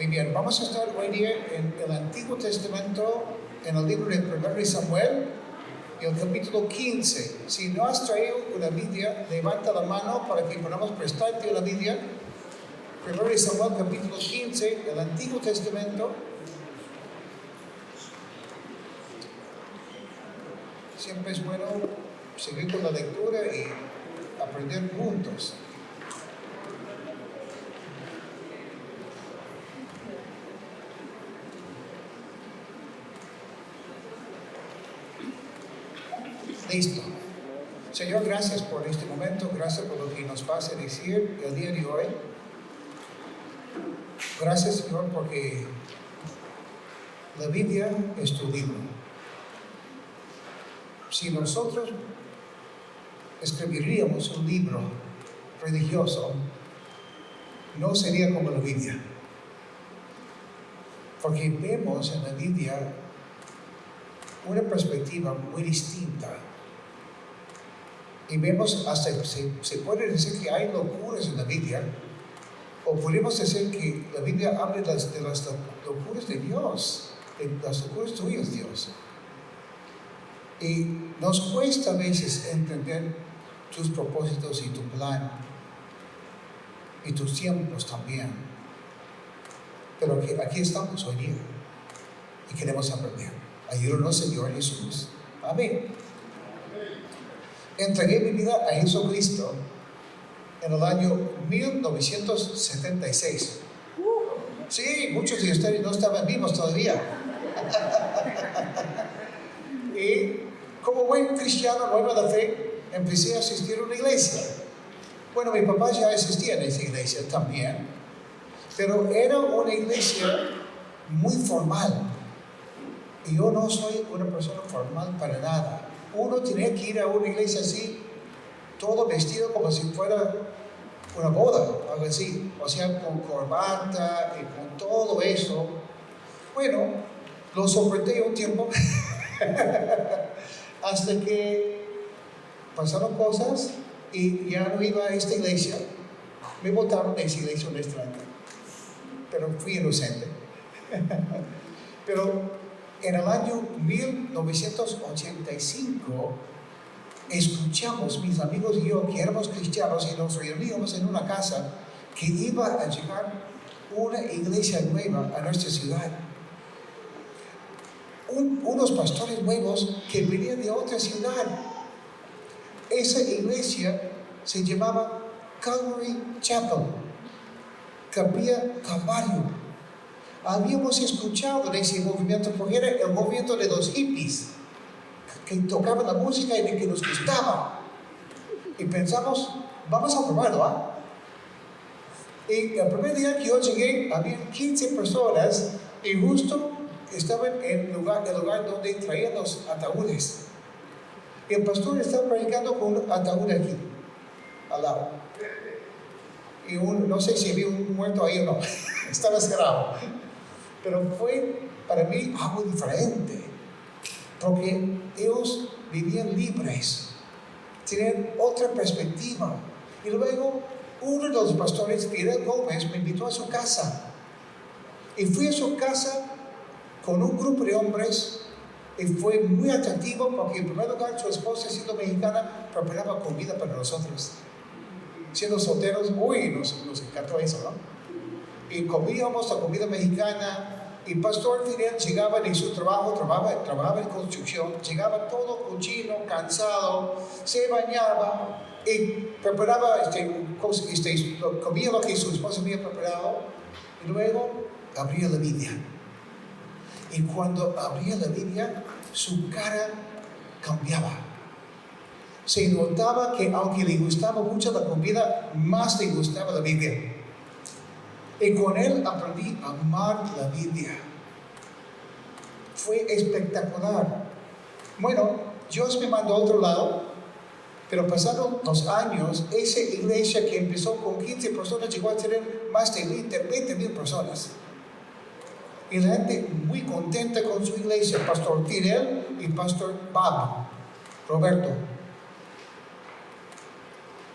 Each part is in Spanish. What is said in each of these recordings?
Muy bien, vamos a estar hoy día en el Antiguo Testamento, en el libro de 1 Samuel, el capítulo 15. Si no has traído una Biblia, levanta la mano para que podamos prestarte la Biblia. 1 Samuel, capítulo 15, el Antiguo Testamento. Siempre es bueno seguir con la lectura y aprender juntos. Listo. Señor, gracias por este momento, gracias por lo que nos vas a decir el día de hoy. Gracias, Señor, porque la Biblia es tu libro. Si nosotros escribiríamos un libro religioso, no sería como la Biblia. Porque vemos en la Biblia una perspectiva muy distinta. Y vemos, hasta se puede decir que hay locuras en la Biblia, o podemos decir que la Biblia habla de las locuras de Dios, de las locuras tuyas, Dios. Y nos cuesta a veces entender tus propósitos y tu plan, y tus tiempos también. Pero aquí estamos hoy día, y queremos aprender. Ayúdanos, Señor Jesús. Amén. Entregué mi vida a Jesucristo en el año 1976. Sí, muchos de ustedes no estaban vivos todavía. Y como buen cristiano nuevo de fe, empecé a asistir a una iglesia. Bueno, mi papá ya asistía en esa iglesia también, pero era una iglesia muy formal. Y yo no soy una persona formal para nada. Uno tenía que ir a una iglesia así, todo vestido como si fuera una boda, algo así. O sea, con corbata y con todo eso. Bueno, lo soporté un tiempo hasta que pasaron cosas y ya no iba a esta iglesia. Me botaron de esa iglesia honestamente, pero fui inocente. Pero en el año 1985 escuchamos, mis amigos y yo, que éramos cristianos, y nos reuníamos en una casa que iba a llegar una iglesia nueva a nuestra ciudad. Unos pastores nuevos que venían de otra ciudad. Esa iglesia se llamaba Calvary Chapel, Capilla Calvario. Habíamos escuchado de ese movimiento porque era el movimiento de los hippies que tocaban la música y de que nos gustaba. Y pensamos, vamos a probarlo, ¿ah? Y el primer día que yo llegué, había 15 personas y justo estaban en el lugar donde traían los ataúdes. Y el pastor estaba predicando con un ataúd aquí, al lado. Y no sé si había un muerto ahí o no, estaba cerrado. Pero fue para mí algo diferente, porque ellos vivían libres, tenían otra perspectiva. Y luego uno de los pastores, Fidel Gómez, me invitó a su casa. Y fui a su casa con un grupo de hombres y fue muy atractivo porque en primer lugar su esposa, siendo mexicana, preparaba comida para nosotros. Siendo solteros, nos encantó eso, ¿no? Y comíamos la comida mexicana. Y Pastor Fidel llegaba de su trabajo, trabajaba en construcción, llegaba todo cochino, cansado, se bañaba y preparaba comía lo que su esposa había preparado, y luego abría la Biblia. Y cuando abría la Biblia, su cara cambiaba. Se notaba que aunque le gustaba mucho la comida, más le gustaba la Biblia. Y con él aprendí a amar la Biblia. Fue espectacular. Bueno, Dios me mandó a otro lado, pero pasaron los años, esa iglesia que empezó con 15 personas llegó a tener más de 20,000 personas. Y la gente muy contenta con su iglesia, Pastor Fidel y Pastor Bob, Roberto.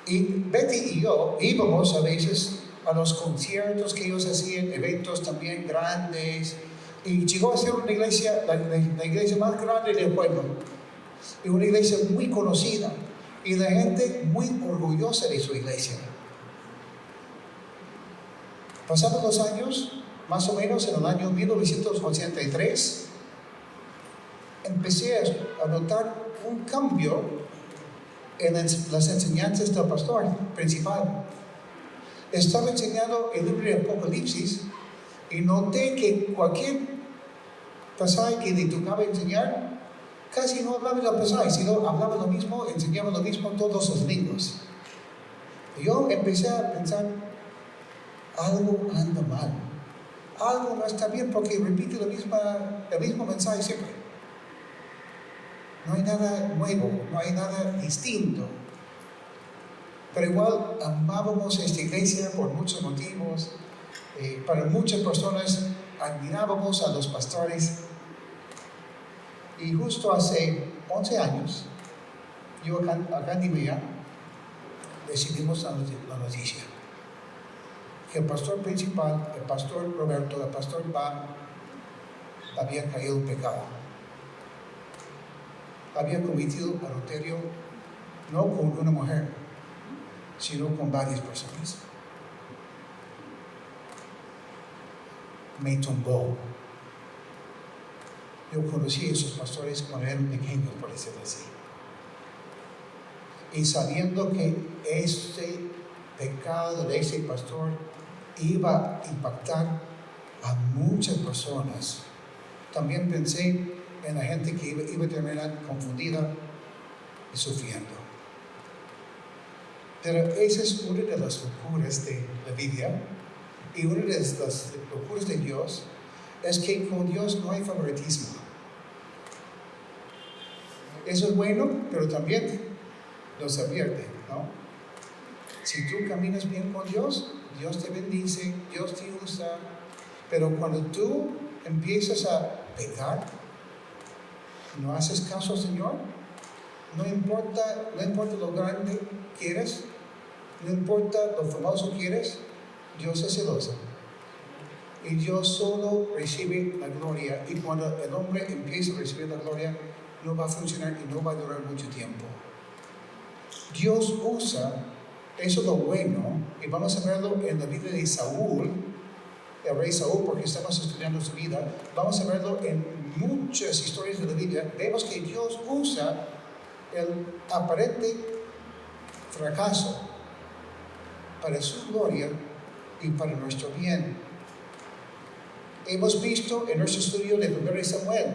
Y Betty y yo íbamos a veces a los conciertos que ellos hacían, eventos también grandes. Y llegó a ser una iglesia, la iglesia más grande del pueblo. Y una iglesia muy conocida. Y la gente muy orgullosa de su iglesia. Pasados los años, más o menos en el año 1983, empecé a notar un cambio en las enseñanzas del pastor principal. Estaba enseñando el libro de Apocalipsis y noté que cualquier pasaje que le tocaba enseñar, casi no hablaba del pasaje, sino hablaba lo mismo, enseñaba lo mismo todos los domingos. Y yo empecé a pensar, algo anda mal, algo no está bien porque repite el mismo mensaje siempre. No hay nada nuevo, no hay nada distinto. Pero igual amábamos esta iglesia por muchos motivos. Para muchas personas admirábamos a los pastores. Y justo hace 11 años, yo acá en Nimea, recibimos la noticia que el pastor principal, el pastor Roberto, el pastor Bob, había caído en pecado. Había cometido adulterio no con una mujer, sino con varias personas. Me tumbó. Yo conocí a esos pastores cuando eran pequeños, por decirlo así. Y sabiendo que ese pecado de ese pastor iba a impactar a muchas personas, también pensé en la gente que iba a terminar confundida y sufriendo. Pero esa es una de las locuras de la Biblia, y una de las locuras de Dios es que con Dios no hay favoritismo. Eso es bueno, pero también nos advierte, ¿no? Si tú caminas bien con Dios, Dios te bendice, Dios te usa, pero cuando tú empiezas a pecar, no haces caso al Señor, no importa lo grande que eres, no importa lo famoso que eres, Dios es celoso. Y Dios solo recibe la gloria. Y cuando el hombre empieza a recibir la gloria, no va a funcionar y no va a durar mucho tiempo. Dios usa, eso es lo bueno, y vamos a verlo en la vida de Saúl, el rey Saúl, porque estamos estudiando su vida. Vamos a verlo en muchas historias de la Biblia. Vemos que Dios usa el aparente fracaso para su gloria y para nuestro bien. Hemos visto en nuestro estudio de 1 Samuel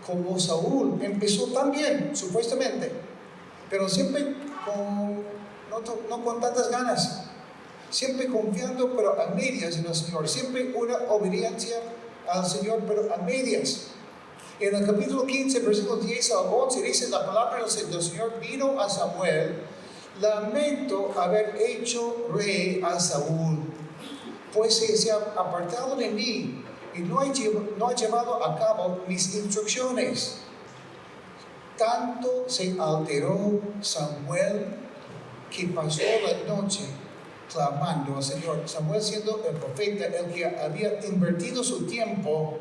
como Saúl empezó tan bien, supuestamente, pero siempre no con tantas ganas, siempre confiando, pero a medias en el Señor, siempre una obediencia al Señor, pero a medias. En el capítulo 15, versículos 10 al 11, dice la palabra del Señor: vino a Samuel, lamento haber hecho rey a Saúl, pues se ha apartado de mí y no ha llevado a cabo mis instrucciones. Tanto se alteró Samuel que pasó la noche clamando al Señor. Samuel, siendo el profeta, el que había invertido su tiempo,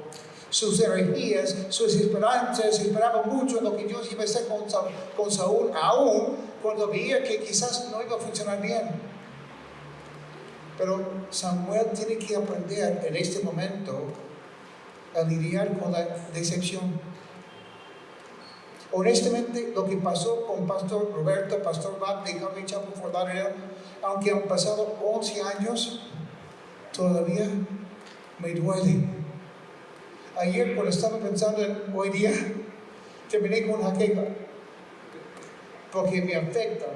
sus energías, sus esperanzas, esperaba mucho en lo que Dios iba a hacer con Saúl, aún cuando veía que quizás no iba a funcionar bien. Pero Samuel tiene que aprender en este momento a lidiar con la decepción. Honestamente, lo que pasó con Pastor Roberto, Pastor Bob de Calvary Chapel Fort Lauderdale, aunque han pasado 11 años, todavía me duele. Ayer, cuando estaba pensando en hoy día, terminé con jaqueca, porque me afecta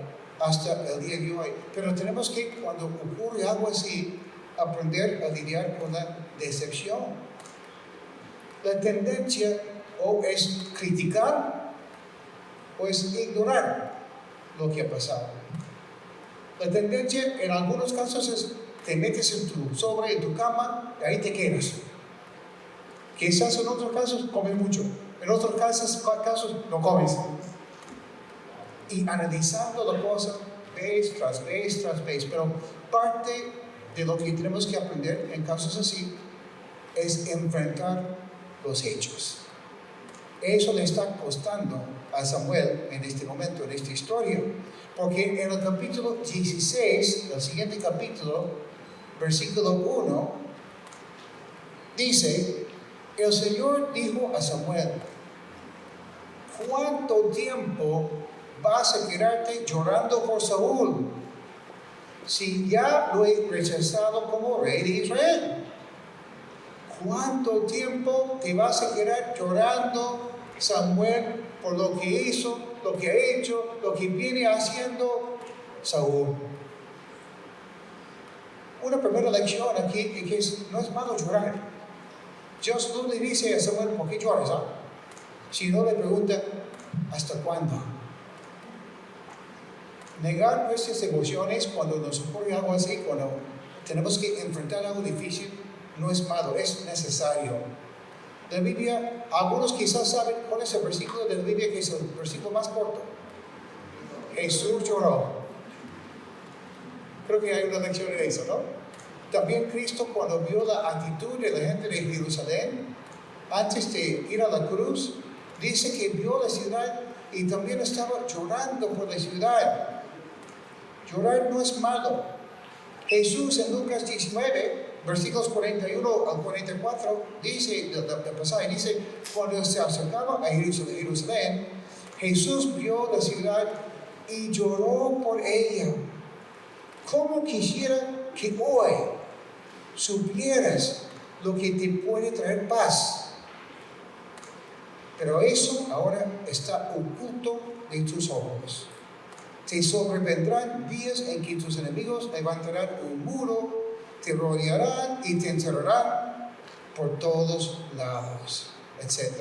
hasta el día de hoy. Pero tenemos que, cuando ocurre algo así, aprender a lidiar con la decepción. La tendencia o es criticar o es ignorar lo que ha pasado. La tendencia en algunos casos es te metes en tu cama y ahí te quedas. Quizás en otros casos comes mucho, en otros casos no comes. Y analizando la cosa vez tras vez, pero parte de lo que tenemos que aprender en casos así es enfrentar los hechos. Eso le está costando a Samuel en este momento, en esta historia. Porque en el capítulo 16, el siguiente capítulo, versículo 1, dice, el Señor dijo a Samuel, ¿cuánto tiempo vas a quedarte llorando por Saúl, si ya lo he rechazado como rey de Israel? ¿Cuánto tiempo te vas a quedar llorando, Samuel, por lo que hizo, lo que ha hecho, lo que viene haciendo Saúl? Una primera lección aquí es que no es malo llorar. Dios no le dice a Samuel, ¿por qué lloras? Si no le pregunta, ¿hasta cuándo? Negar nuestras emociones cuando nos ocurre algo así, cuando tenemos que enfrentar algo difícil, no es malo, es necesario. La Biblia, algunos quizás saben cuál es el versículo de la Biblia que es el versículo más corto. Jesús lloró. Creo que hay una lección en eso, ¿no? También Cristo, cuando vio la actitud de la gente de Jerusalén, antes de ir a la cruz, dice que vio la ciudad y también estaba llorando por la ciudad. Llorar no es malo. Jesús en Lucas 19, versículos 41 al 44, dice, el pasaje dice, cuando se acercaba a Jerusalén, Jesús vio la ciudad y lloró por ella. ¿Cómo quisiera que hoy supieras lo que te puede traer paz? Pero eso ahora está oculto de tus ojos. Te sobrevendrán días en que tus enemigos levantarán un muro, te rodearán y te encerrarán por todos lados, etc.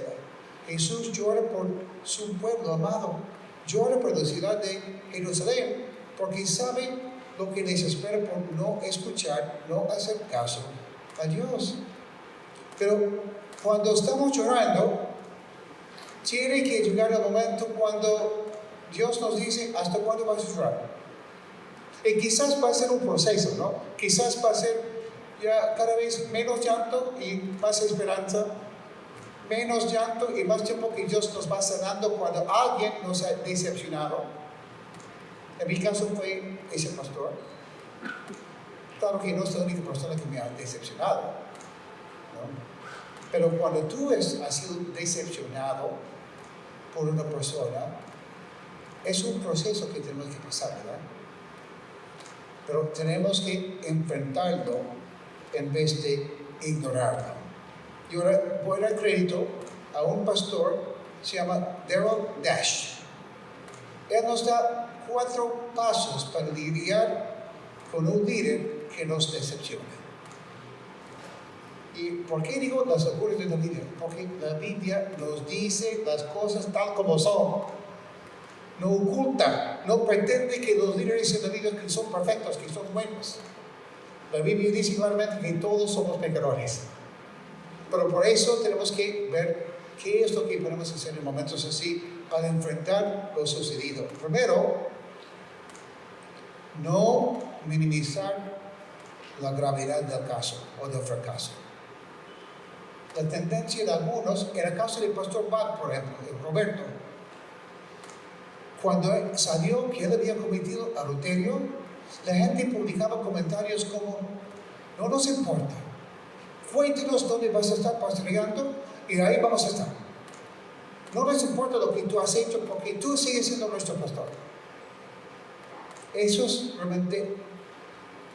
Jesús llora por su pueblo amado, llora por la ciudad de Jerusalén, porque sabe lo que les espera por no escuchar, no hacer caso a Dios. Pero cuando estamos llorando, tiene que llegar el momento cuando Dios nos dice, ¿hasta cuándo vas a llorar? Y quizás va a ser un proceso, ¿no? Quizás va a ser ya cada vez menos llanto y más esperanza, menos llanto y más tiempo que Dios nos va sanando cuando alguien nos ha decepcionado. En mi caso fue ese pastor. Claro que no es la única persona que me ha decepcionado, ¿no? Pero cuando tú has sido decepcionado por una persona, es un proceso que tenemos que pasar, ¿verdad? Pero tenemos que enfrentarlo en vez de ignorarlo. Yo voy a dar crédito a un pastor, se llama Daryl Dash. Él nos da 4 pasos para lidiar con un líder que nos decepciona. ¿Y por qué digo las locuras de la Biblia? Porque la Biblia nos dice las cosas tal como son. No oculta, no pretende que los líderes de la Biblia que son perfectos, que son buenos. La Biblia dice claramente que todos somos pecadores. Pero por eso tenemos que ver qué es lo que podemos hacer en momentos así para enfrentar lo sucedido. Primero, no minimizar la gravedad del caso o del fracaso. La tendencia de algunos, en el caso del pastor Bach, por ejemplo, de Roberto, cuando salió que él había cometido adulterio, la gente publicaba comentarios como, no nos importa, cuéntanos dónde vas a estar pastoreando y ahí vamos a estar. No nos importa lo que tú has hecho porque tú sigues siendo nuestro pastor. Eso es realmente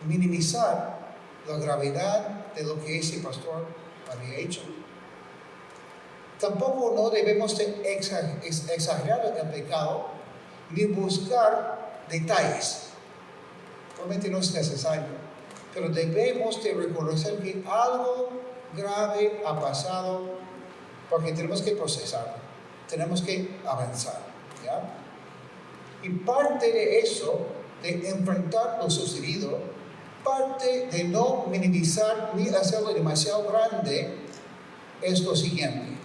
minimizar la gravedad de lo que ese pastor había hecho. Tampoco no debemos de exagerar el pecado ni buscar detalles. Realmente no es necesario, pero debemos de reconocer que algo grave ha pasado porque tenemos que procesarlo, tenemos que avanzar, ¿ya? Y parte de eso, de enfrentar lo sucedido, parte de no minimizar ni hacerlo demasiado grande, es lo siguiente: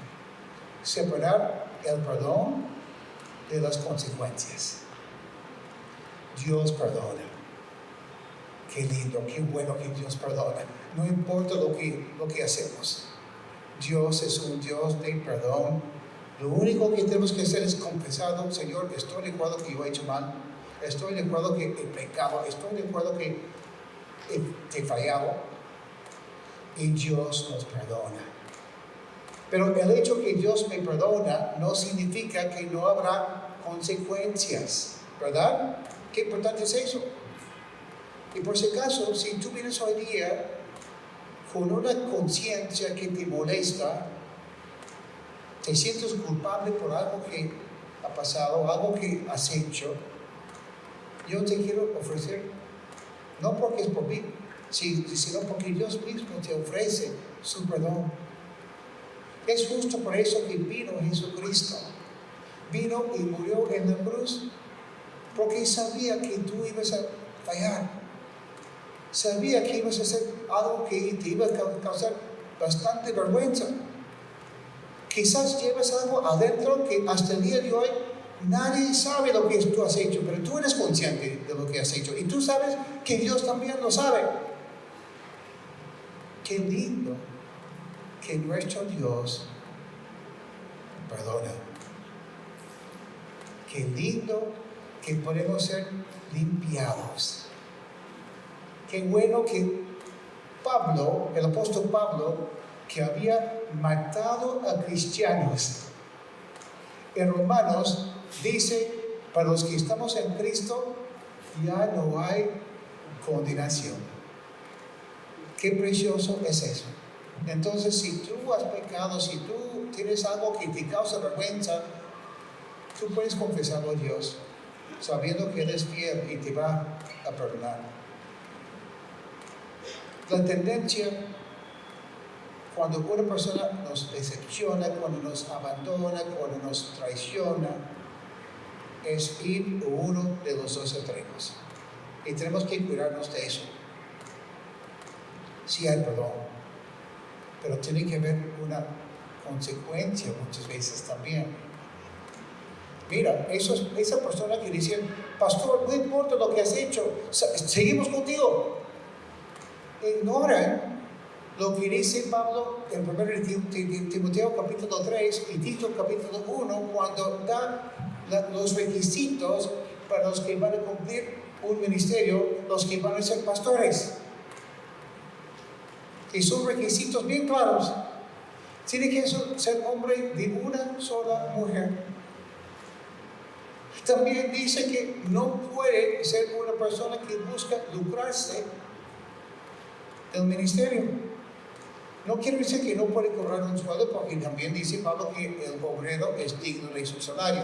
separar el perdón de las consecuencias. Dios perdona. Qué lindo, qué bueno que Dios perdona. No importa lo que hacemos. Dios es un Dios de perdón. Lo único que tenemos que hacer es confesar: Señor, estoy de acuerdo que yo he hecho mal. Estoy de acuerdo que he pecado. Estoy de acuerdo que he fallado. Y Dios nos perdona. Pero el hecho que Dios me perdona no significa que no habrá consecuencias, ¿verdad? Qué importante es eso. Y por si acaso, si tú vienes hoy día con una conciencia que te molesta, te sientes culpable por algo que ha pasado, algo que has hecho, yo te quiero ofrecer, no porque es por mí, sino porque Dios mismo te ofrece su perdón. Es justo por eso que vino Jesucristo. Vino y murió en la cruz, porque sabía que tú ibas a fallar. Sabía que ibas a hacer algo que te iba a causar bastante vergüenza. Quizás llevas algo adentro que hasta el día de hoy nadie sabe lo que tú has hecho, pero tú eres consciente de lo que has hecho. Y tú sabes que Dios también lo sabe. Qué lindo que nuestro Dios perdona. Qué lindo que podemos ser limpiados. Qué bueno que Pablo, el apóstol Pablo, que había matado a cristianos, en Romanos dice: para los que estamos en Cristo ya no hay condenación. Qué precioso es eso. Entonces, si tú has pecado, si tú tienes algo que te causa vergüenza, tú puedes confesarlo a Dios, sabiendo que Él es fiel y te va a perdonar. La tendencia, cuando una persona nos decepciona, cuando nos abandona, cuando nos traiciona, es ir uno de los dos extremos. Y tenemos que cuidarnos de eso. Sí hay perdón, pero tiene que haber una consecuencia muchas veces también. Mira, esa persona que dice: pastor, no importa lo que has hecho, seguimos contigo. Ignoran lo que dice Pablo en 1 Timoteo capítulo 3 y Tito capítulo 1, cuando da los requisitos para los que van a cumplir un ministerio, los que van a ser pastores. Y son requisitos bien claros. Tiene que ser hombre de una sola mujer. También dice que no puede ser una persona que busca lucrarse del ministerio. No quiere decir que no puede cobrar un sueldo, porque también dice Pablo que el obrero es digno de su salario.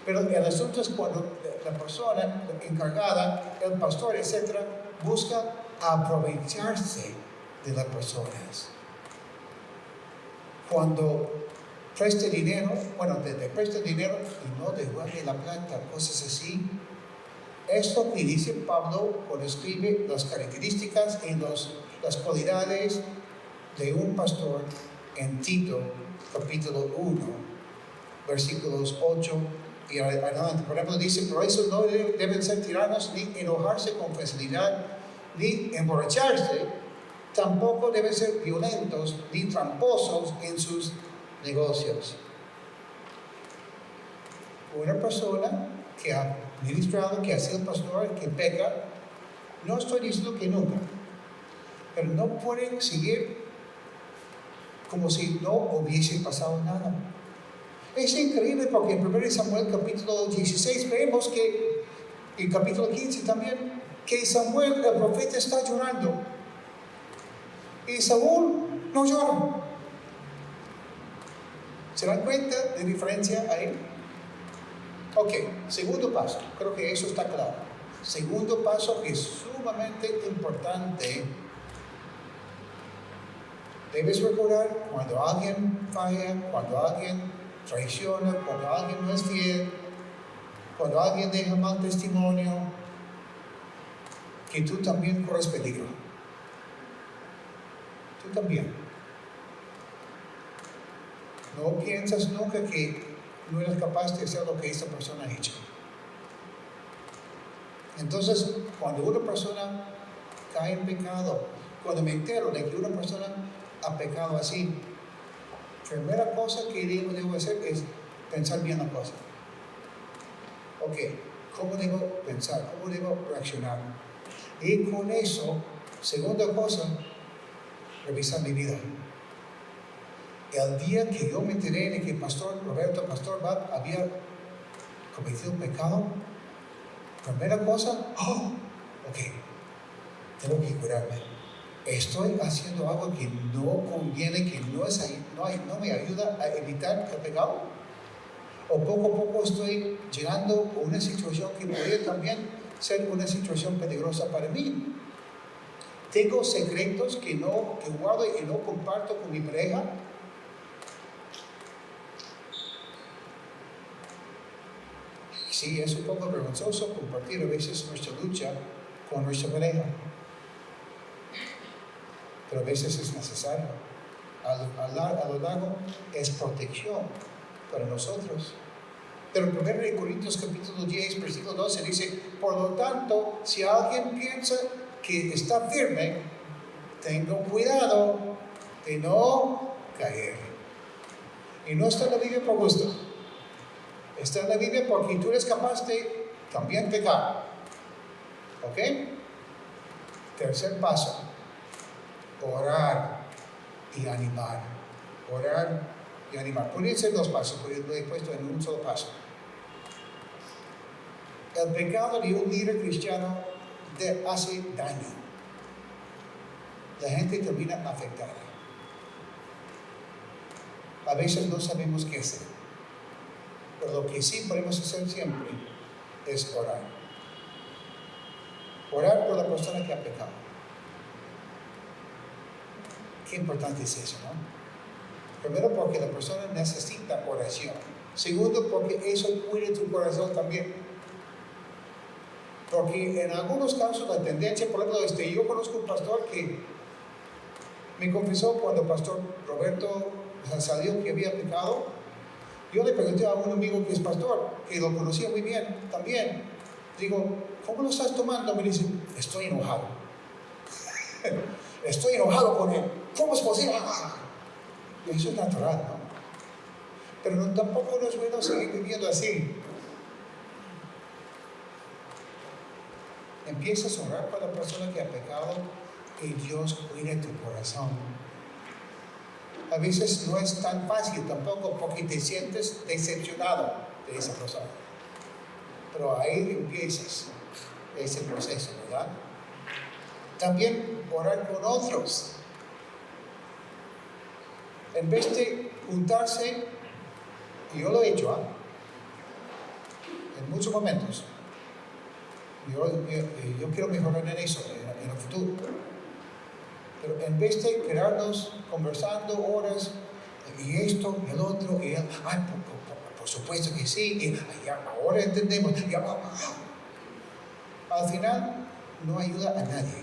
Pero el asunto es cuando la persona encargada, el pastor, etc., busca aprovecharse de las personas. Cuando preste dinero, te preste dinero y no devuelve la plata, cosas así. Esto que dice Pablo cuando escribe las características y las cualidades de un pastor en Tito capítulo 1, versículos 8 y adelante. Por ejemplo, dice: por eso no deben ser tiranos, ni enojarse con facilidad, ni emborracharse. Tampoco deben ser violentos ni tramposos en sus negocios. Una persona que ha ministrado, que ha sido pastor, que peca, no estoy diciendo que nunca, pero no puede seguir como si no hubiese pasado nada. Es increíble porque en 1 Samuel capítulo 16 vemos que, y capítulo 15 también, que Samuel, el profeta, está llorando. Y Saúl no llora. ¿Se dan cuenta de diferencia ahí? Ok, segundo paso. Creo que eso está claro. Segundo paso que es sumamente importante. Debes recordar cuando alguien falla, cuando alguien traiciona, cuando alguien no es fiel, cuando alguien deja mal testimonio, que tú también corres peligro. Tú también. No piensas nunca que no eres capaz de hacer lo que esta persona ha hecho. Entonces, cuando una persona cae en pecado. Cuando me entero de que una persona ha pecado así, primera cosa que debo hacer es pensar bien la cosa. Ok, ¿cómo debo pensar? ¿Cómo debo reaccionar? Y con eso, segunda cosa, revisar mi vida. El día que yo me enteré de que Pastor Bob había cometido un pecado, primera cosa, ok, tengo que cuidarme. Estoy haciendo algo que no conviene, que no me ayuda a evitar el pecado. O poco a poco estoy llegando a una situación que podría también ser una situación peligrosa para mí. Tengo secretos que guardo y no comparto con mi pareja. Sí, es un poco vergonzoso compartir a veces nuestra lucha con nuestra pareja, pero a veces es necesario. A lo largo es protección para nosotros. Pero en 1 Corintios capítulo 10, versículo 12 dice, por lo tanto, si alguien piensa que está firme, tenga cuidado de no caer. Y no está en la Biblia por gusto. Está en la Biblia porque tú eres capaz de también pecar. ¿Ok? Tercer paso, orar y animar. Orar y animar. Pueden ser dos pasos, porque lo he puesto en un solo paso. El pecado de un líder cristiano hace daño. La gente termina afectada. A veces no sabemos qué hacer. Pero lo que sí podemos hacer siempre es orar. Orar por la persona que ha pecado. Qué importante es eso, ¿no? Primero, porque la persona necesita oración. Segundo, porque eso cuida tu corazón también. Porque en algunos casos la tendencia, por ejemplo, yo conozco un pastor que me confesó cuando el pastor Roberto salió que había pecado. Yo le pregunté a un amigo que es pastor, que lo conocía muy bien también. Digo, ¿cómo lo estás tomando? Me dice, estoy enojado. Estoy enojado con él. ¿Cómo es posible? Y eso es natural, ¿no? Pero tampoco no es bueno seguir viviendo así. Empiezas a orar para la persona que ha pecado y Dios cuide tu corazón. A veces no es tan fácil tampoco porque te sientes decepcionado de esa persona. Pero ahí empiezas ese proceso, ¿verdad? También orar con otros. En vez de juntarse, y yo lo he hecho, en muchos momentos. Yo quiero mejorar en eso, en el futuro. Pero en vez de quedarnos conversando horas, y esto, y el otro, y por supuesto que sí, y ahora entendemos, al final no ayuda a nadie.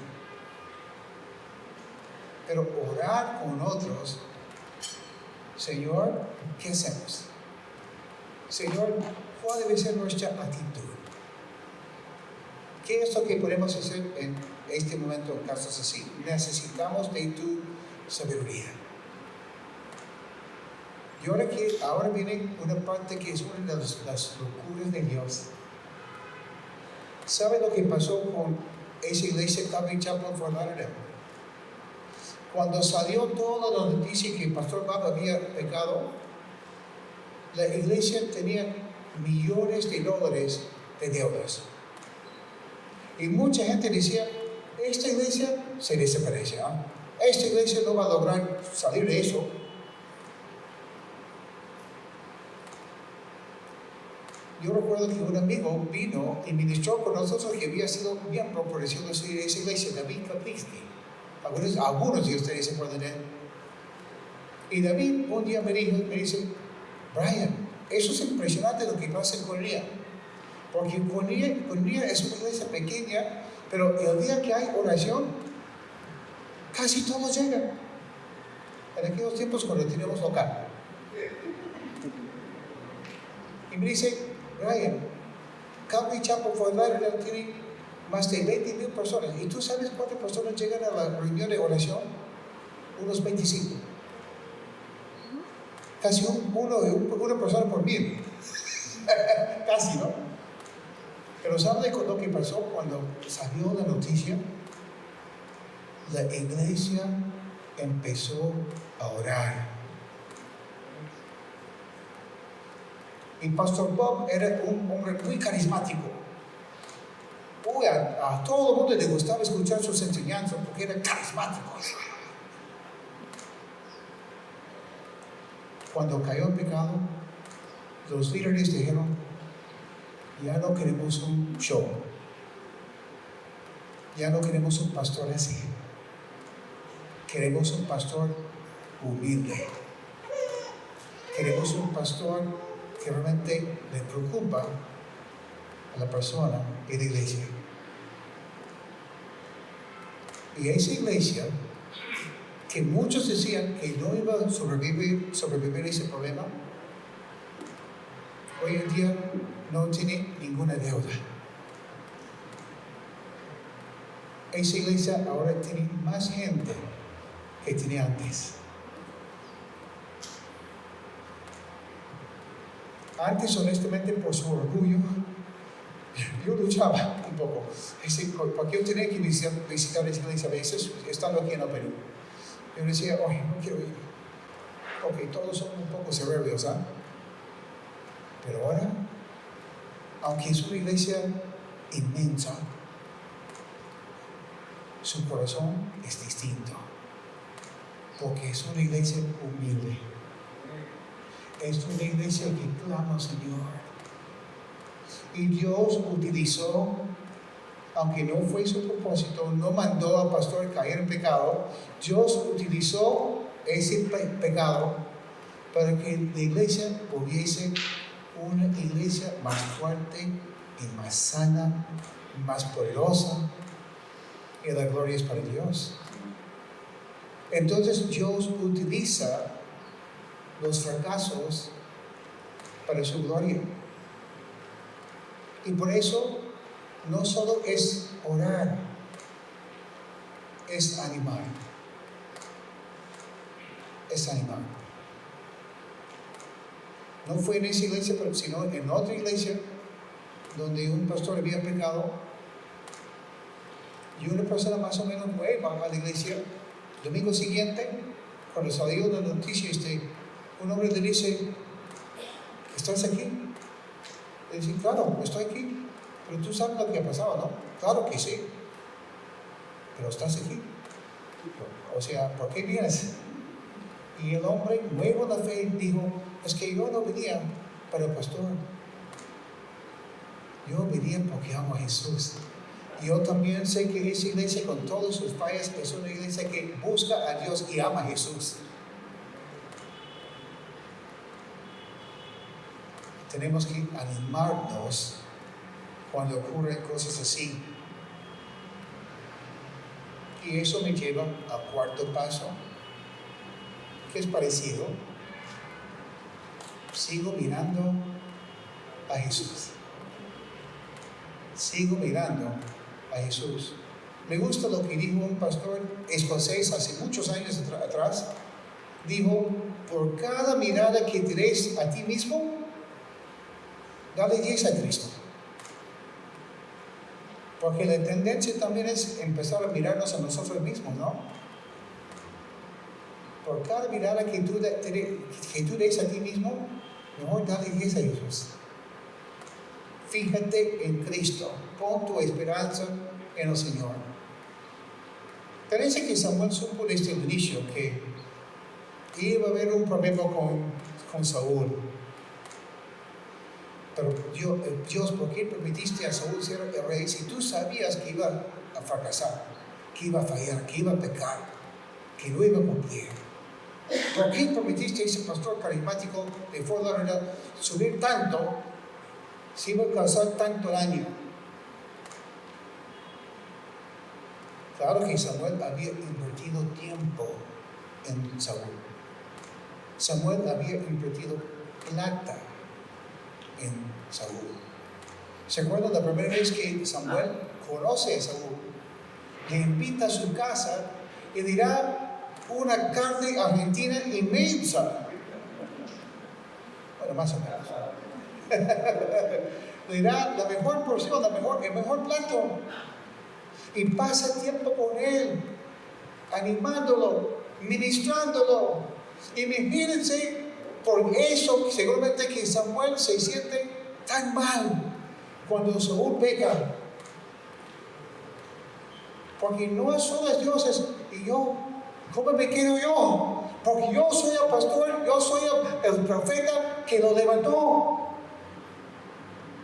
Pero orar con otros, Señor, ¿qué hacemos? Señor, ¿cuál debe ser nuestra actitud? ¿Qué es lo que podemos hacer en este momento en casos así? Necesitamos de tu sabiduría. Y ahora viene una parte que es una de las locuras de Dios. ¿Sabe lo que pasó con esa iglesia Calvary Chapel for Lauderdale? Cuando salió toda la noticia que el pastor Bob había pecado, la iglesia tenía millones de dólares de deudas. Y mucha gente decía, esta iglesia se desaparece. Esta iglesia no va a lograr salir de eso. Yo recuerdo que un amigo vino y ministró con nosotros que había sido miembro por decirlo así de esa iglesia, David Kaplinsky. Algunos de ustedes se acuerdan de él. Y David un día me dice, Brian, eso es impresionante lo que pasa en Cornea. Porque Cornea es una iglesia pequeña, pero el día que hay oración, casi todos llegan. En aquellos tiempos cuando teníamos local. Y me dice, Brian, Calvary Chapel for Lauderdale tiene más de 20,000 personas. ¿Y tú sabes cuántas personas llegan a la reunión de oración? Unos 25. Casi una persona por 1,000. Casi, ¿no? Pero ¿sabe lo que pasó cuando salió la noticia? La iglesia empezó a orar. Y Pastor Bob era un hombre muy carismático. A todo el mundo le gustaba escuchar sus enseñanzas porque era carismático. Cuando cayó en pecado, los líderes dijeron: ya no queremos un show, ya no queremos un pastor así, queremos un pastor humilde, queremos un pastor que realmente le preocupa a la persona y la iglesia. Y esa iglesia, que muchos decían que no iba a sobrevivir ese problema, hoy en día no tiene ninguna deuda. Esa iglesia ahora tiene más gente que tenía antes. Antes, honestamente, por su orgullo, yo luchaba un poco. Porque yo tenía que visitar esa iglesia a veces, estando aquí en el Perú. Yo decía: oye, no quiero ir. Ok, todos son un poco soberbios, ¿ah? Pero ahora, aunque es una iglesia inmensa, su corazón es distinto. Porque es una iglesia humilde. Es una iglesia que clama al Señor. Y Dios utilizó, aunque no fue su propósito, no mandó al pastor caer en pecado, Dios utilizó ese pecado para que la iglesia volviese una iglesia más fuerte y más sana, más poderosa, y la gloria es para Dios. Entonces Dios utiliza los fracasos para su gloria. Y por eso no solo es orar, es animar. Es animar. No fue en esa iglesia, pero sino en otra iglesia donde un pastor había pecado y una persona más o menos nueva a la iglesia. Domingo siguiente, cuando salió la noticia, un hombre le dice: ¿estás aquí? Le dice: claro, estoy aquí. Pero tú sabes lo que ha pasado, ¿no? Claro que sí. Pero estás aquí. O sea, ¿por qué vienes? Y el hombre, nuevo en la fe, dijo: es que yo no venía para el pastor. Yo venía porque amo a Jesús. Y yo también sé que esa iglesia, con todas sus fallas, es una iglesia que busca a Dios y ama a Jesús. Tenemos que animarnos cuando ocurren cosas así. Y eso me lleva al cuarto paso, que es parecido. Sigo mirando a Jesús. Sigo mirando a Jesús. Me gusta lo que dijo un pastor escocés hace muchos años atrás. Dijo: por cada mirada que te des a ti mismo, dale 10 a Cristo. Porque la tendencia también es empezar a mirarnos a nosotros mismos, ¿no? Por cada mirada que tú des a ti mismo, mejor dale 10 a Jesús. Fíjate en Cristo, pon tu esperanza en el Señor. Parece que Samuel supo desde el inicio que iba a haber un problema con Saúl. Pero Dios, ¿por qué permitiste a Saúl ser el rey si tú sabías que iba a fracasar, que iba a fallar, que iba a pecar, que no iba a cumplir? ¿Por qué permitiste a ese pastor carismático de Fort Lauderdale subir tanto si iba a causar tanto daño? Claro que Samuel había invertido tiempo en Saúl. Samuel había invertido plata en Saúl. ¿Se acuerdan la primera vez que Samuel conoce a Saúl, le invita a su casa y dirá una carne argentina inmensa. Bueno, más o menos. Le dirá la mejor porción, el mejor plato. Y pasa tiempo con él, animándolo, ministrándolo. Imagínense, por eso seguramente que Samuel se siente tan mal cuando Saúl peca. Porque no solo es Dios, y yo, ¿cómo me quedo yo? Porque yo soy el pastor, yo soy el profeta que lo levantó.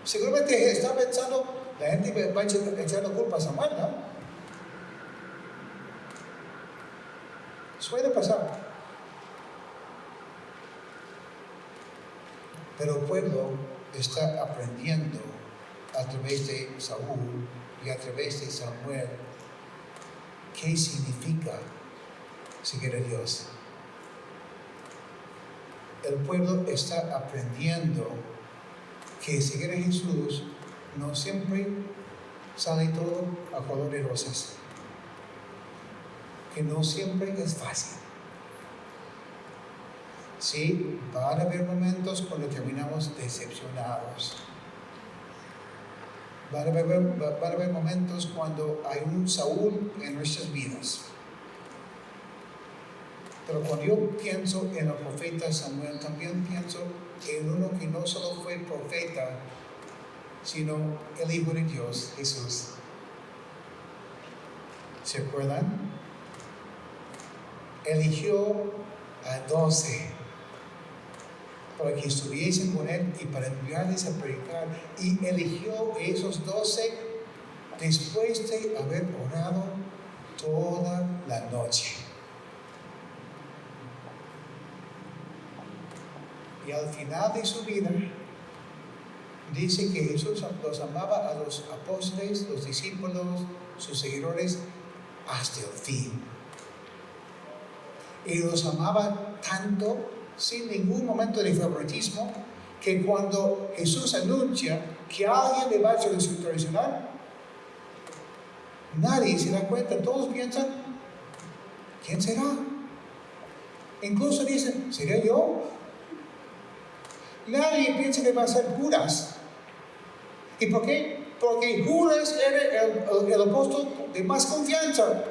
Seguramente está pensando, la gente va a echar la culpa a Samuel, ¿no? Suele pasar. Pero el pueblo está aprendiendo a través de Saúl y a través de Samuel qué significa seguir a Dios. El pueblo está aprendiendo que seguir a Jesús no siempre sale todo a color de rosas, que no siempre es fácil. Sí, van a haber momentos cuando terminamos decepcionados. Van a haber momentos cuando hay un Saúl en nuestras vidas. Pero cuando yo pienso en el profeta Samuel, también pienso en uno que no solo fue profeta, sino el Hijo de Dios, Jesús. ¿Se acuerdan? Eligió a 12 para que estuviesen con él y para enviarles a predicar. Y eligió esos 12 después de haber orado toda la noche. Y al final de su vida, dice que Jesús los amaba a los apóstoles, los discípulos, sus seguidores, hasta el fin. Y los amaba tanto, sin ningún momento de favoritismo, que cuando Jesús anuncia que alguien le va a traicionar, nadie se da cuenta. Todos piensan, ¿quién será? Incluso dicen, ¿seré yo? Nadie piensa que va a ser Judas. ¿Y por qué? Porque Judas era el apóstol de más confianza.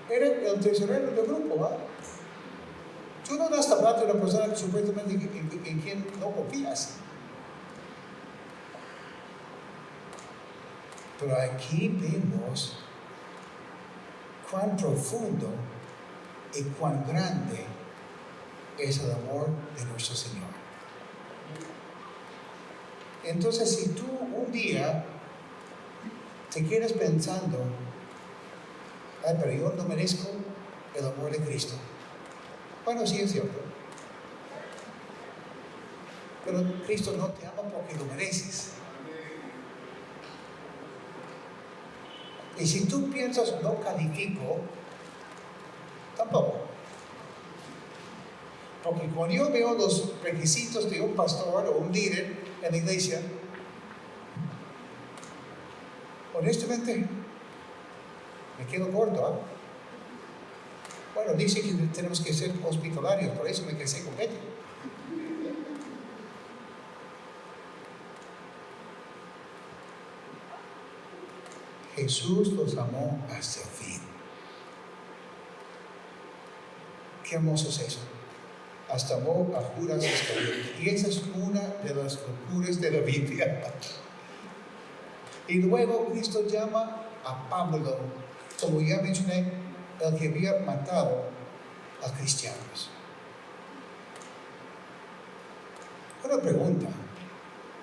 Era el tesorero del grupo, ¿va? Tú no das la plata de una persona que supuestamente en quien no confías. Pero aquí vemos cuán profundo y cuán grande es el amor de nuestro Señor. Entonces, si tú un día te quedas pensando, ay, pero yo no merezco el amor de Cristo. Bueno, sí es cierto. Pero Cristo no te ama porque lo mereces. Y si tú piensas, no califico, tampoco. Porque cuando yo veo los requisitos de un pastor o un líder en la iglesia, honestamente, me quedo corto, ¿eh? Bueno, dice que tenemos que ser hospitalarios, por eso me casé con Betty. Jesús los amó hasta el fin. Qué hermoso es eso. Hasta amó a Judas Iscariote. Y esa es una de las locuras de la Biblia. Y luego Cristo llama a Pablo, como ya mencioné, el que había matado a cristianos. Una pregunta.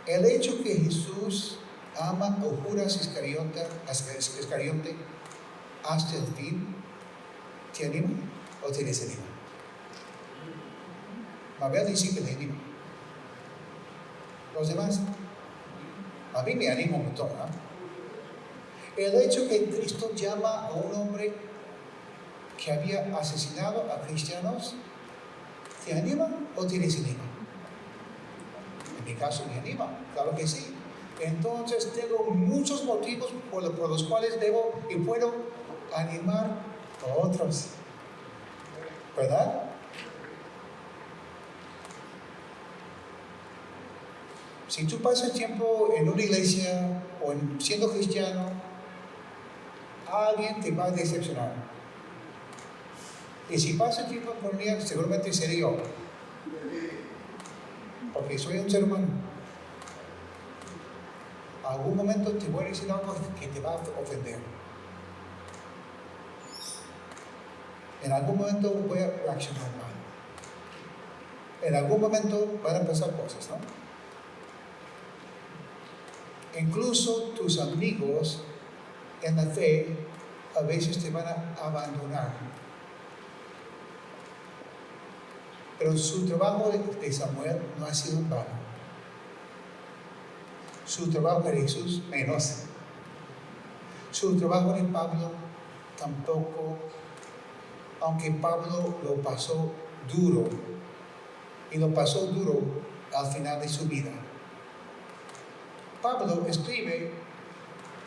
El hecho que Jesús ama a Judas Iscariote hasta el fin, ¿te anima o te desanima? Mabel dice que te anima. ¿Los demás? A mí me anima un montón, ¿no? El hecho que Cristo llama a un hombre que había asesinado a cristianos, ¿te anima o te desanima? En mi caso me anima, claro que sí. entonces tengo muchos motivos por los cuales debo y puedo animar a otros. ¿Verdad? Si tú pasas tiempo en una iglesia o siendo cristiano, alguien te va a decepcionar. Y si pasas tiempo con ella, seguramente seré yo. Porque soy un ser humano. Algún momento te voy a decir algo que te va a ofender. En algún momento voy a reaccionar mal. En algún momento van a pasar cosas, ¿no? Incluso tus amigos en la fe a veces te van a abandonar. Pero su trabajo de Samuel no ha sido en vano. Su trabajo de Jesús menos. Su trabajo de Pablo tampoco, aunque Pablo lo pasó duro, y lo pasó duro al final de su vida. Pablo escribe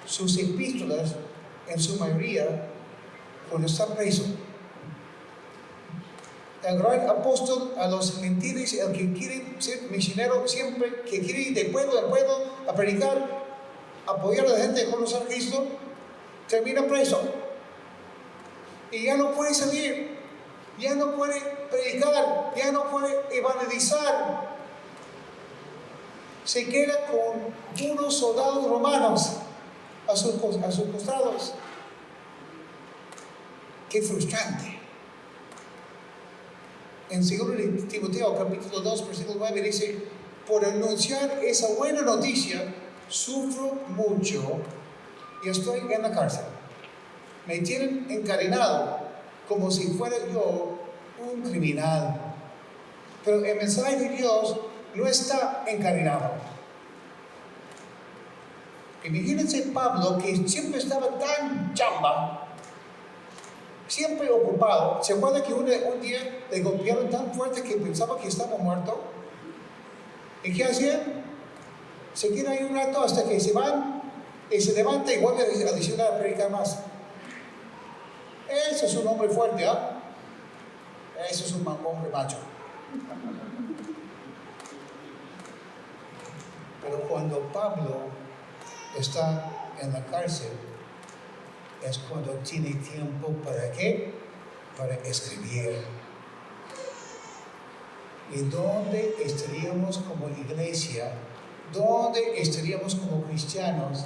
sus epístolas en su mayoría cuando está preso. El gran apóstol a los gentiles, el que quiere ser misionero siempre, que quiere ir de pueblo en pueblo a predicar, apoyar a la gente a conocer a Cristo, termina preso. Y ya no puede salir, ya no puede predicar, ya no puede evangelizar. Se queda con unos soldados romanos a sus costados. Qué frustrante. En 2 Timoteo capítulo 2 versículo 9 dice: por anunciar esa buena noticia sufro mucho y estoy en la cárcel. Me tienen encadenado como si fuera yo un criminal. Pero el mensaje de Dios no está encadenado. Imagínense Pablo, que siempre estaba tan chamba, siempre ocupado. ¿Se acuerda que un día le golpearon tan fuerte que pensaba que estaba muerto? ¿Y qué hacía? Se queda ahí un rato hasta que se van y se levanta y vuelve a la ciudad a predicar más. Ese es un hombre fuerte, ¿ah? Ese es un hombre macho. Pero cuando Pablo está en la cárcel, es cuando tiene tiempo ¿para qué? Para escribir. ¿Y dónde estaríamos como iglesia? ¿Dónde estaríamos como cristianos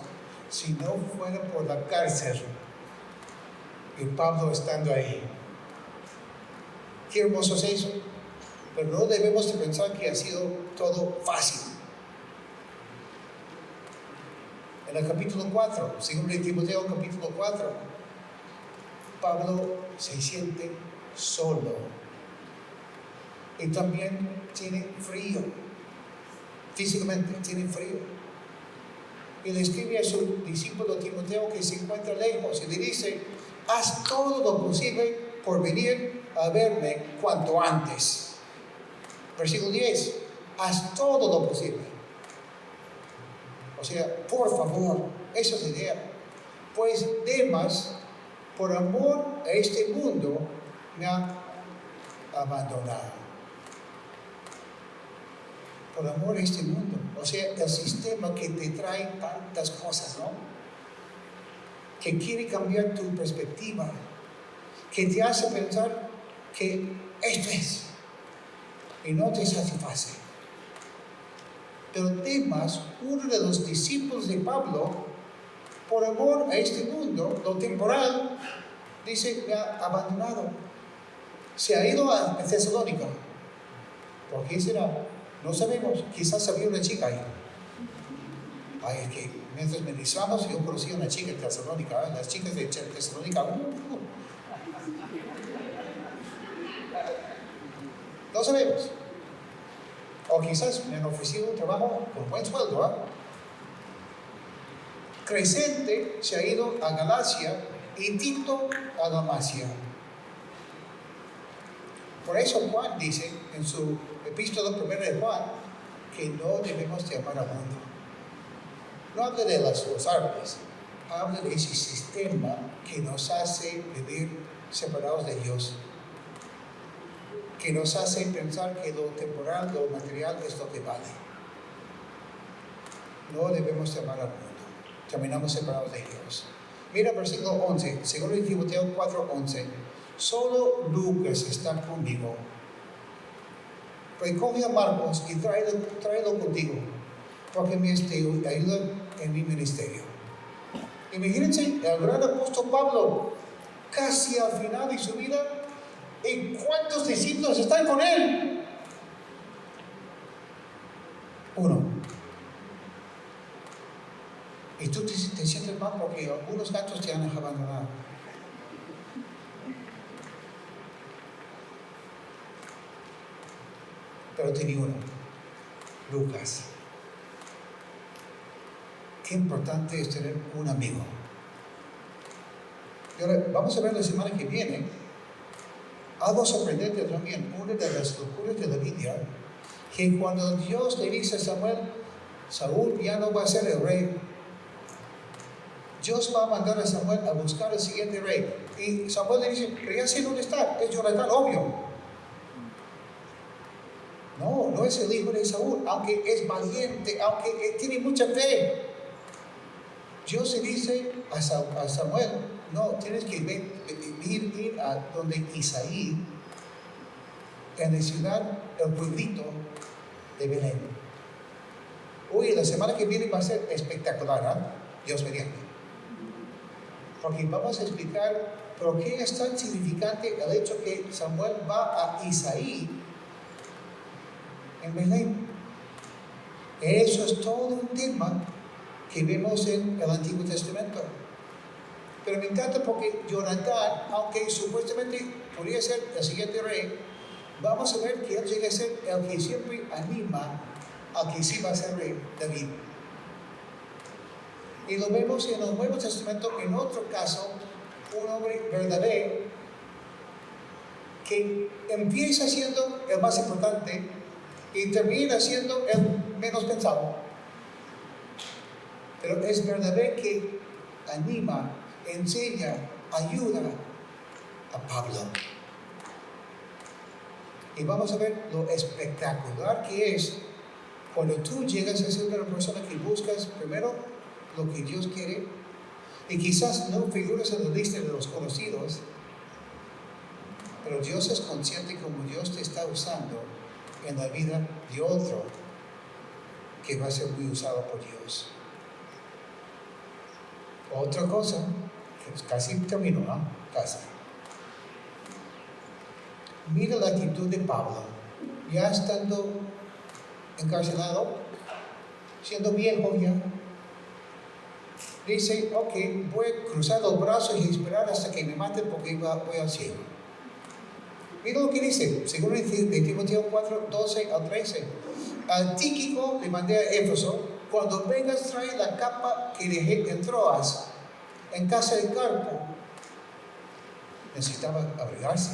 si no fuera por la cárcel? Y Pablo estando ahí. Qué hermoso es eso. Pero no debemos de pensar que ha sido todo fácil. En el capítulo 4, según el Timoteo capítulo 4, Pablo se siente solo. Y también tiene frío. Físicamente tiene frío. Y le escribe a su discípulo Timoteo, que se encuentra lejos, y le dice: haz todo lo posible por venir a verme cuanto antes. Versículo 10, haz todo lo posible. O sea, por favor, esa es la idea. Pues Demas, por amor a este mundo, me ha abandonado. Por amor a este mundo. O sea, el sistema que te trae tantas cosas, ¿no? Que quiere cambiar tu perspectiva, que te hace pensar que esto es, y no te satisface. Pero Demas, uno de los discípulos de Pablo, por amor a este mundo, lo temporal, dice, me ha abandonado. Se ha ido a Tesalónica. ¿Por qué será? No sabemos. Quizás había una chica ahí. Ay, es que mientras ministramos, yo conocí a una chica en Tesalónica. Las chicas de Tesalónica. No sabemos. O quizás me han ofrecido un trabajo con buen sueldo. Crescente se ha ido a Galacia y Tito a Dalmacia. Por eso Juan dice en su epístola primera de Juan que no debemos de amar al mundo. No habla de los árboles, habla de ese sistema que nos hace vivir separados de Dios, que nos hace pensar que lo temporal, lo material es lo que vale. No debemos amar al mundo, caminamos separados de Dios. Mira versículo 11, segundo Timoteo 4:11. Solo Lucas está conmigo. Recoge a Marcos y tráelo contigo, porque me ayuda en mi ministerio. Imagínense, el gran apóstol Pablo, casi al final de su vida, ¿y cuántos discípulos están con él? Uno. Y tú te sientes mal porque algunos gatos te han abandonado. Pero tenía uno, Lucas. Qué importante es tener un amigo. Y ahora vamos a ver la semana que viene algo sorprendente también, una de las locuras de la Biblia, que cuando Dios le dice a Samuel, Saúl ya no va a ser el rey. Dios va a mandar a Samuel a buscar al siguiente rey. Y Samuel le dice, pero ya sé dónde está, es Jonatán, obvio. No, no es el hijo de Saúl, aunque es valiente, aunque tiene mucha fe. Dios le dice a Samuel, no, tienes que ir a donde Isaí, en la ciudad, el pueblito de Belén. Uy, la semana que viene va a ser espectacular, ¿eh? Dios mediante. Porque vamos a explicar por qué es tan significante el hecho que Samuel va a Isaí en Belén. Eso es todo un tema que vemos en el Antiguo Testamento. Pero me encanta porque Jonatán, aunque supuestamente podría ser el siguiente rey, vamos a ver que él llega a ser el que siempre anima al que sí va a ser rey, David. Y lo vemos en el Nuevo Testamento, en otro caso, un hombre verdadero que empieza siendo el más importante y termina siendo el menos pensado. Pero es verdadero que anima, enseña, ayuda a Pablo. Y vamos a ver lo espectacular que es cuando tú llegas a ser una persona que buscas primero lo que Dios quiere, y quizás no figuras en la lista de los conocidos, pero Dios es consciente como Dios te está usando en la vida de otro que va a ser muy usado por Dios. Otra cosa, que casi termino, ¿no? Casi. Mira la actitud de Pablo, ya estando encarcelado, siendo viejo ya. Dice, ok, voy a cruzar los brazos y esperar hasta que me maten porque voy al cielo. Mira lo que dice, según de Timoteo 4, 12 al 13. Al Tíquico le mandé a Éfeso, cuando vengas trae la capa que dejé en Troas, en casa de Carpo. Necesitaba abrigarse.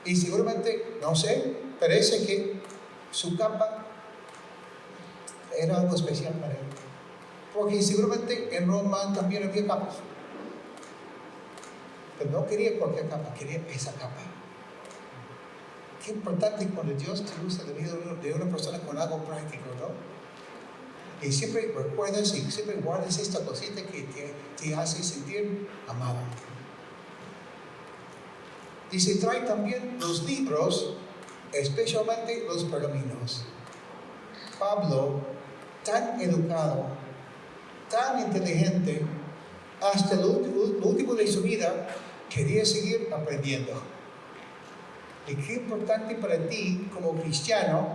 Y seguramente, no sé, parece que su capa era algo especial para él. Porque seguramente en Roma también había capas. Pero no quería cualquier capa, quería esa capa. Qué importante cuando Dios te usa la vida de una persona con algo práctico, ¿no? Y siempre recuerdas y siempre guardas esta cosita que te hace sentir amado. Dice, trae también los libros, especialmente los pergaminos. Pablo, tan educado, tan inteligente, hasta lo último de su vida, quería seguir aprendiendo. Y qué importante para ti como cristiano,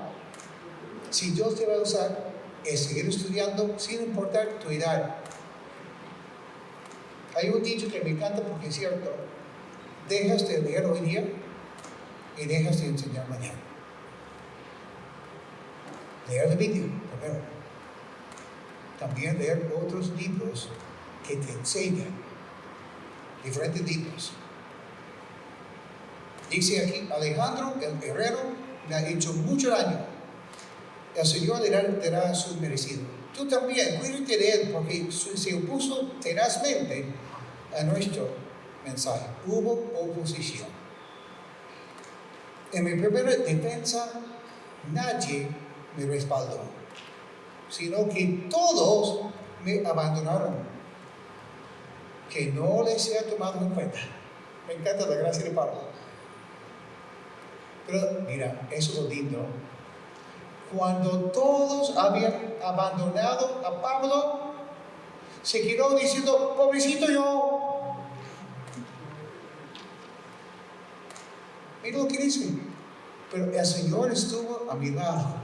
si Dios te va a usar, es seguir estudiando sin importar tu edad. Hay un dicho que me encanta porque es cierto: dejas de leer hoy día y dejas de enseñar mañana. Leer la Biblia primero. También leer otros libros que te enseñan, diferentes libros. Dice aquí, Alejandro, el herrero, me ha hecho mucho daño. el Señor le dará su merecido. Tú también, cuídate de él, porque se opuso tenazmente a nuestro mensaje. Hubo oposición. En mi primera defensa, nadie me respaldó, sino que todos me abandonaron. Que no les sea tomado en cuenta. Me encanta la gracia de Pablo. Pero mira, eso es lo lindo. Cuando todos habían abandonado a Pablo, se quedó diciendo, pobrecito yo. Mira lo que dice. Pero el Señor estuvo a mi lado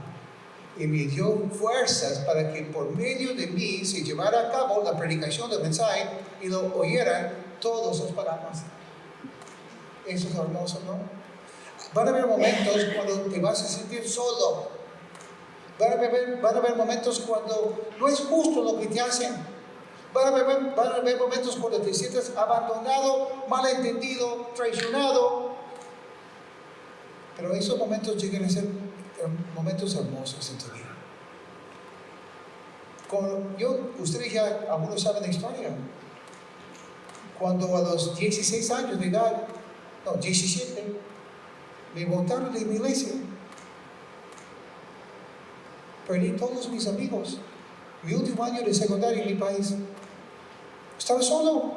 y me dio fuerzas para que por medio de mí se llevara a cabo la predicación del mensaje y lo oyeran todos los paganos. Eso es hermoso, ¿no? Van a haber momentos cuando te vas a sentir solo. Van a haber momentos cuando no es justo lo que te hacen. Van a haber momentos cuando te sientes abandonado, malentendido, traicionado. Pero esos momentos llegan a ser momentos hermosos en tu vida. Ustedes ya algunos saben la historia. Cuando a los 16 años de edad, 17, me botaron de mi iglesia. Perdí todos mis amigos. Mi último año de secundaria en mi país. Estaba solo.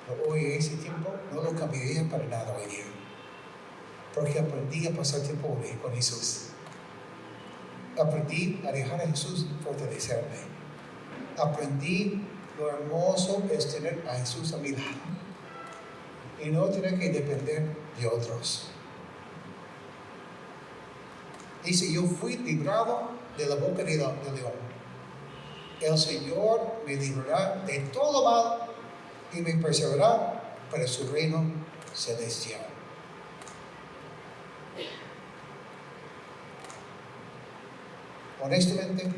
Pero hoy, ese tiempo, no lo cambiaría para nada hoy día. Porque aprendí a pasar tiempo con Jesús. Aprendí a dejar a Jesús fortalecerme. Aprendí lo hermoso es tener a Jesús a mi lado. Y no tener que depender de otros. Dice, yo fui librado de la boca del león. El Señor me librará de todo mal y me preservará para su reino celestial. Honestamente,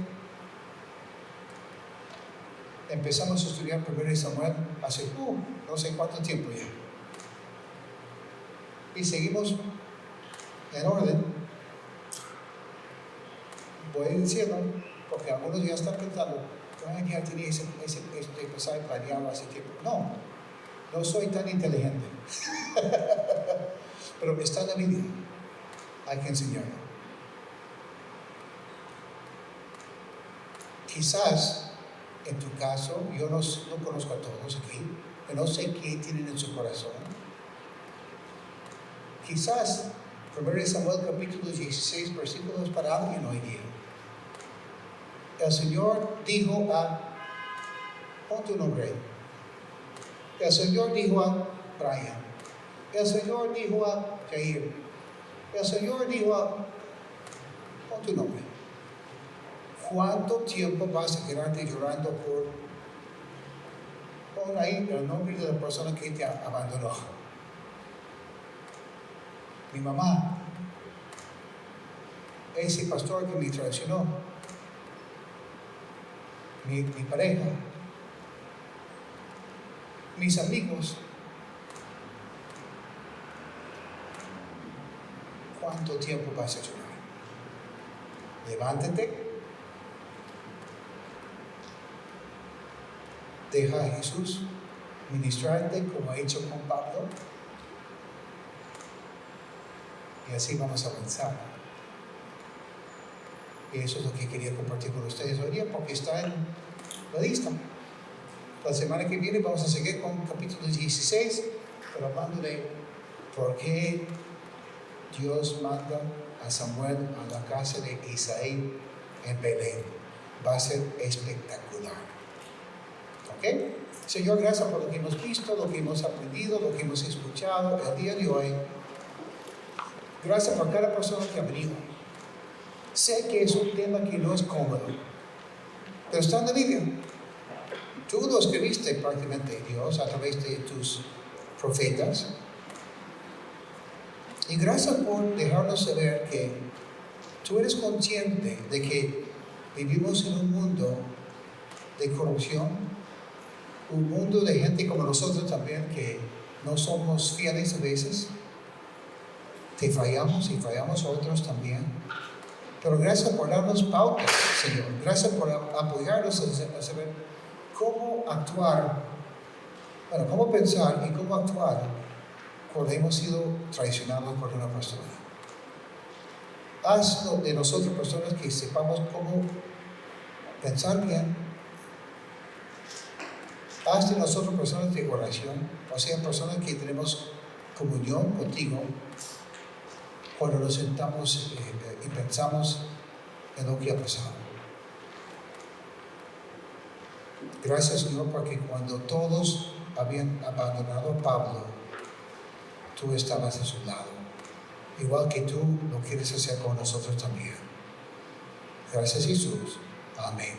empezamos a estudiar 1 Samuel hace no sé cuánto tiempo ya. Y seguimos en orden. Voy diciendo, porque algunos ya están pensando, ya tenía ese pasaje planeado hace tiempo. No soy tan inteligente. Pero está en la Biblia. Hay que enseñarlo. Quizás, en tu caso, yo no conozco a todos aquí, pero no sé qué tienen en su corazón. Quizás, 1 Samuel capítulo 16, versículos para alguien hoy día. El Señor dijo pon tu nombre. El Señor dijo a Brian. El Señor dijo a Jair. El Señor dijo pon tu nombre. ¿Cuánto tiempo vas a quedarte llorando pon ahí el nombre de la persona que te abandonó? Mi mamá, ese pastor que me traicionó, mi pareja, mis amigos. ¿Cuánto tiempo vas a llorar? Levántate. Deja a Jesús ministrarte como ha hecho con Pablo. Y así vamos a avanzar. Y eso es lo que quería compartir con ustedes hoy día, porque está en la lista. La semana que viene vamos a seguir con capítulo 16, pero hablando de por qué Dios manda a Samuel a la casa de Isaí en Belén. Va a ser espectacular. ¿Ok? Señor, gracias por lo que hemos visto, lo que hemos aprendido, lo que hemos escuchado el día de hoy. Gracias por cada persona que ha venido. Sé que es un tema que no es cómodo, pero está en la Biblia. Tú lo escribiste prácticamente, Dios, a través de tus profetas. Y gracias por dejarnos saber que tú eres consciente de que vivimos en un mundo de corrupción, un mundo de gente como nosotros también, que no somos fieles a veces. Te fallamos y fallamos a otros también. Pero gracias por darnos pautas, Señor. Gracias por apoyarnos a saber cómo actuar, bueno, cómo pensar y cómo actuar cuando hemos sido traicionados por una persona. Haz de nosotros personas que sepamos cómo pensar bien. Haz de nosotros personas de oración, o sea, personas que tenemos comunión contigo cuando nos sentamos y pensamos en lo que ha pasado. Gracias, Señor, porque cuando todos habían abandonado a Pablo, tú estabas a su lado. Igual que tú lo quieres hacer con nosotros también. Gracias, Jesús. Amén.